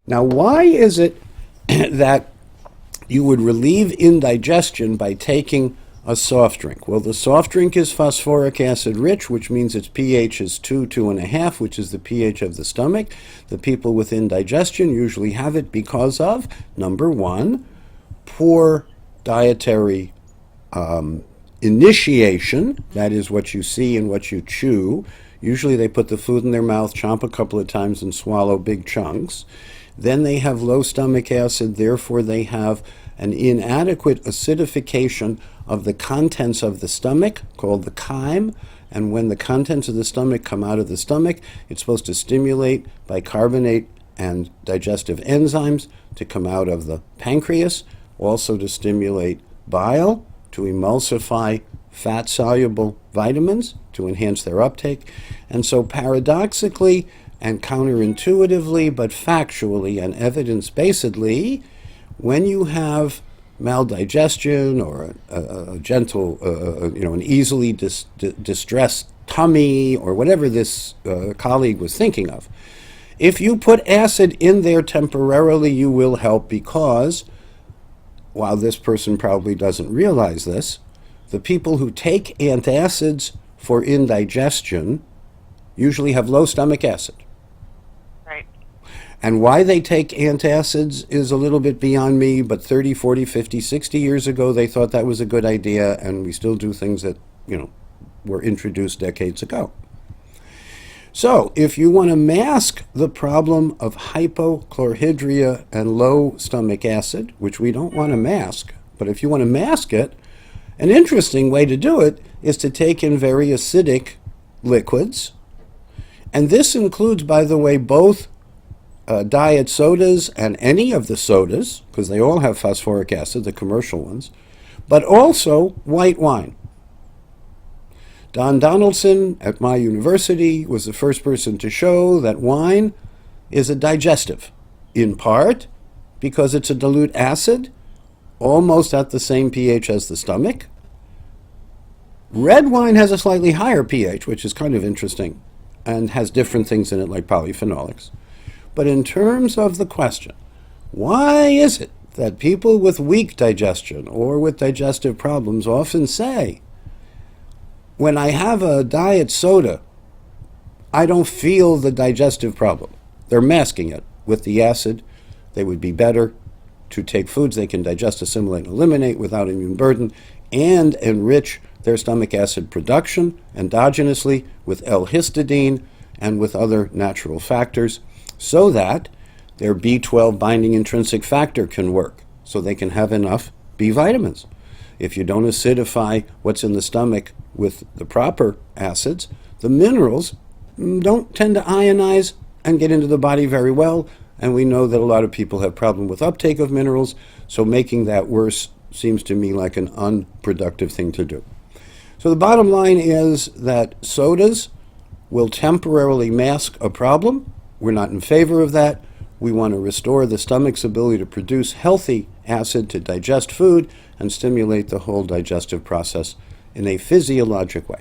Now, why is it that you would relieve indigestion by taking a soft drink? Well, the soft drink is phosphoric acid rich, which means its pH is 2, 2.5, which is the pH of the stomach. The people with indigestion usually have it because of, number one, poor dietary initiation. That is what you see and what you chew. Usually they put the food in their mouth, chomp a couple of times, and swallow big chunks. Then they have low stomach acid, therefore they have an inadequate acidification of the contents of the stomach, called the chyme. And when the contents of the stomach come out of the stomach, it's supposed to stimulate bicarbonate and digestive enzymes to come out of the pancreas, also to stimulate bile, to emulsify fat-soluble vitamins, to enhance their uptake. And so paradoxically and counterintuitively, but factually and evidence-basedly, when you have maldigestion or a gentle, an easily distressed tummy or whatever this colleague was thinking of, if you put acid in there temporarily, you will help because, while this person probably doesn't realize this, the people who take antacids for indigestion usually have low stomach acid. And why they take antacids is a little bit beyond me, but 30, 40, 50, 60 years ago, they thought that was a good idea, and we still do things that, were introduced decades ago. So, if you want to mask the problem of hypochlorhydria and low stomach acid, which we don't want to mask, but if you want to mask it, an interesting way to do it is to take in very acidic liquids. And this includes, by the way, both diet sodas and any of the sodas, because they all have phosphoric acid, the commercial ones, but also white wine. Don Donaldson at my university was the first person to show that wine is a digestive, in part because it's a dilute acid, almost at the same pH as the stomach. Red wine has a slightly higher pH, which is kind of interesting, and has different things in it like polyphenolics. But in terms of the question, why is it that people with weak digestion or with digestive problems often say, when I have a diet soda, I don't feel the digestive problem? They're masking it with the acid. They would be better to take foods they can digest, assimilate, and eliminate without immune burden, and enrich their stomach acid production endogenously with L-histidine and with other natural factors, so that their B12 binding intrinsic factor can work, so they can have enough B vitamins. If you don't acidify what's in the stomach with the proper acids, the minerals don't tend to ionize and get into the body very well, and we know that a lot of people have problem with uptake of minerals, so making that worse seems to me like an unproductive thing to do. So the bottom line is that sodas will temporarily mask a problem. We're not in favor of that. We want to restore the stomach's ability to produce healthy acid to digest food and stimulate the whole digestive process in a physiologic way.